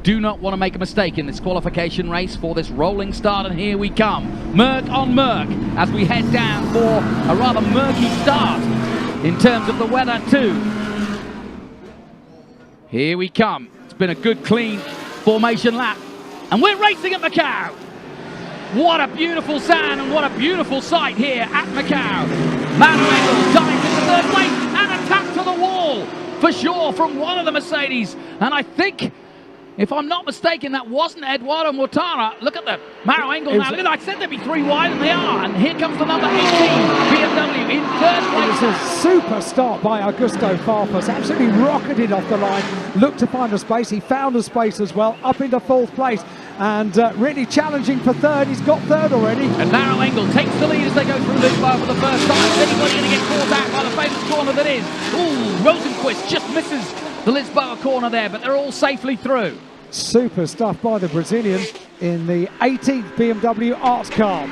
do not want to make a mistake in this qualification race for this rolling start, and here we come. Merc on Merc as we head down for a rather murky start in terms of the weather too. Here we come. It's been a good, clean formation lap, and we're racing at Macau. What a beautiful sound and what a beautiful sight here at Macau. Macau dives into third place and attack to the wall for sure from one of the Mercedes, and I think, if I'm not mistaken, that wasn't Eduardo Mortara. Look at the Maro Engel now. Look at that. I said they'd be 3 wide, and they are. And here comes the number 18 BMW in third place. It was a super start by Augusto Farfus. Absolutely rocketed off the line. Looked to find a space. He found a space as well. Up into 4th place. And really challenging for third. He's got third already. And Maro Engel takes the lead as they go through Lisboa for the first time. Is anybody going to get caught out by the famous corner that is? Ooh, Rosenquist just misses the Lisboa corner there, but they're all safely through. Super stuff by the Brazilian in the 18th BMW Arts car.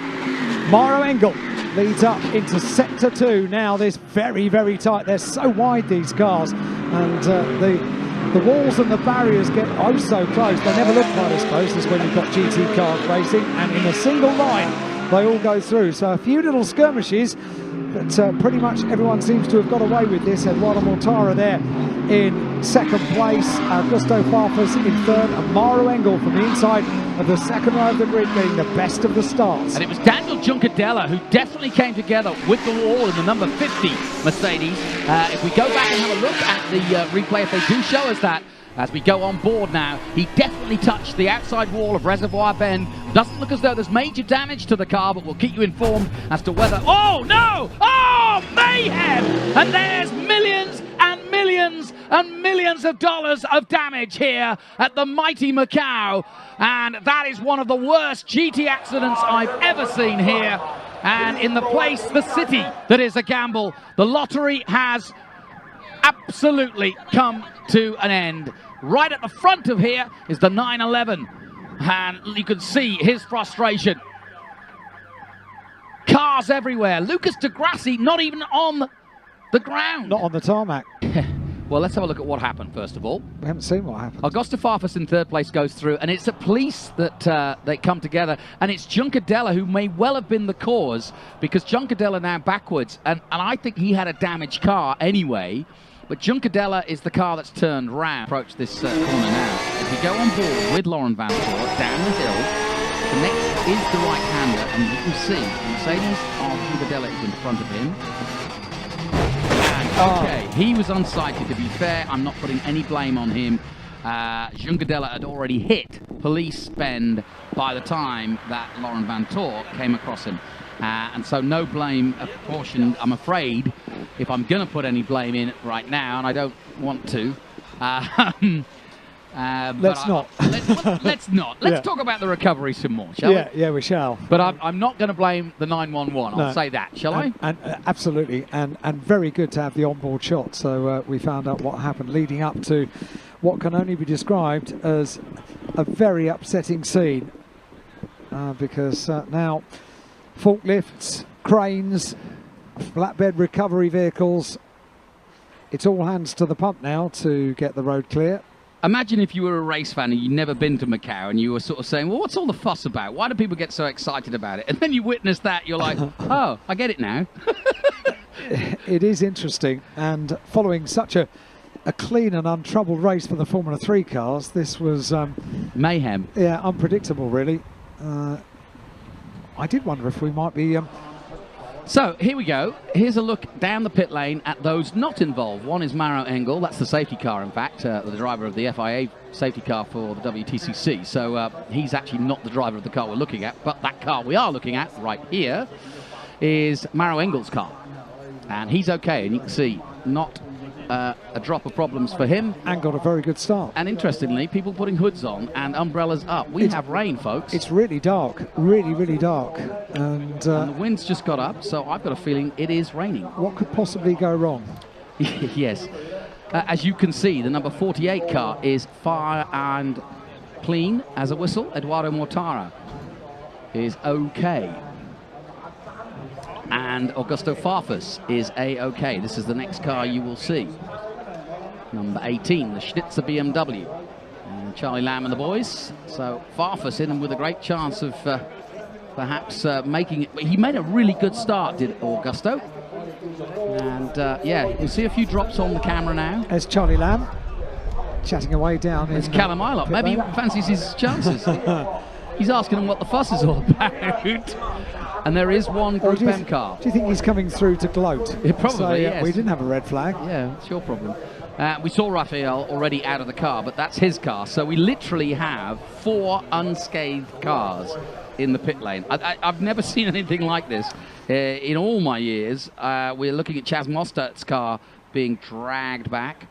Maro Engel leads up into sector 2. Now this very, very tight. They're so wide, these cars, and the walls and the barriers get oh so close. They never look quite as close as when you've got GT cars racing, and in a single line they all go through. So a few little skirmishes, but pretty much everyone seems to have got away with this. Eduardo Mortara there in second place, Augusto Farfus in third, and Maro Engel from the inside of the second row of the grid getting the best of the starts. And it was Daniel Juncadella who definitely came together with the wall in the number 50 Mercedes. If we go back and have a look at the replay, if they do show us that, as we go on board now, he definitely touched the outside wall of Reservoir Bend. Doesn't look as though there's major damage to the car, but we'll keep you informed as to whether... Oh, no! Oh, mayhem! And there's millions and millions and millions of dollars of damage here at the mighty Macau. And that is one of the worst GT accidents I've ever seen here. And in the place, the city that is a gamble, the lottery has absolutely come to an end. Right at the front of here is the 911, and you can see his frustration. Cars everywhere. Lucas de Grassi not even on the ground. Not on the tarmac. Well, let's have a look at what happened first of all. We haven't seen what happened. Augusto Farfus in third place goes through, and it's the police that they come together, and it's Juncadella who may well have been the cause, because Juncadella now backwards, and I think he had a damaged car anyway. But Juncadella is the car that's turned round. Approach this corner now. As we go on board with Laurent Vantour down the hill, the next is the right-hander, and you can see the Mercedes of Juncadella is in front of him. And, okay, he was unsighted, to be fair. I'm not putting any blame on him. Juncadella had already hit police bend by the time that Laurent Vantour came across him. And so no blame apportioned, I'm afraid, if I'm going to put any blame in right now, and I don't want to. Let's not. Let's not. Let's talk about the recovery some more, shall we? Yeah, we shall. But I'm not going to blame the 911, I'll say that, shall I? And absolutely, and very good to have the onboard shot. So we found out what happened leading up to what can only be described as a very upsetting scene. Because now forklifts, cranes, flatbed recovery vehicles, it's all hands to the pump now to get the road clear. Imagine if you were a race fan and you'd never been to Macau, and you were sort of saying, well, what's all the fuss about? Why do people get so excited about it? And then you witness that, you're like, oh, I get it now. It is interesting, and following such a clean and untroubled race for the Formula 3 cars, this was... mayhem. Yeah, unpredictable, really. I did wonder if we might be... So, here we go. Here's a look down the pit lane at those not involved. One is Maro Engel. That's the safety car, in fact, the driver of the FIA safety car for the WTCC. So, he's actually not the driver of the car we're looking at, but that car we are looking at right here is Maro Engel's car. And he's okay, and you can see not a drop of problems for him. And got a very good start. And interestingly, people putting hoods on and umbrellas up. We have rain, folks. It's really dark, really, really dark. And the wind's just got up, so I've got a feeling it is raining. What could possibly go wrong? Yes. As you can see, the number 48 car is fire and clean as a whistle. Eduardo Mortara is okay. And Augusto Farfus is A-OK. This is the next car you will see. Number 18, the Schnitzer BMW. from Charlie Lamb and the boys. So Farfus in and with a great chance of perhaps making it. But he made a really good start, did Augusto. And yeah, you can see a few drops on the camera now. There's Charlie Lamb chatting away down. There's Callum Ilott. Maybe he fancies his chances. He's asking him what the fuss is all about. And there is one Group M car. Do you think he's coming through to gloat? Probably, yes. We didn't have a red flag. Yeah, it's your problem. We saw Raphael already out of the car, but that's his car. So we literally have 4 unscathed cars in the pit lane. I've never seen anything like this in all my years. We're looking at Chaz Mostert's car being dragged back.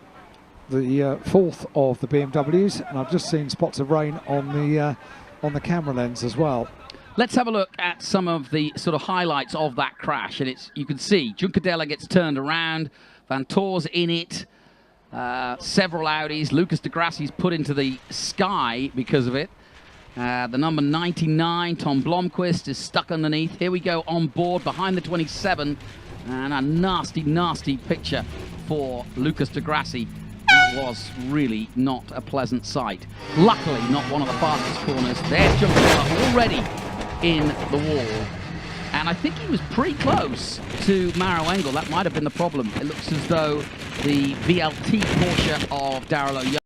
The fourth of the BMWs, and I've just seen spots of rain on the camera lens as well. Let's have a look at some of the sort of highlights of that crash. And you can see Juncadella gets turned around, Van Toor's in it, several Audis, Lucas de Grassi's put into the sky because of it. The number 99, Tom Blomqvist, is stuck underneath. Here we go on board behind the 27, and a nasty, nasty picture for Lucas de Grassi. That was really not a pleasant sight. Luckily, not one of the fastest corners. There's Juncadella already in the wall. And I think he was pretty close to Maro Engel. That might have been the problem. It looks as though the VLT Porsche of Daryl O'Young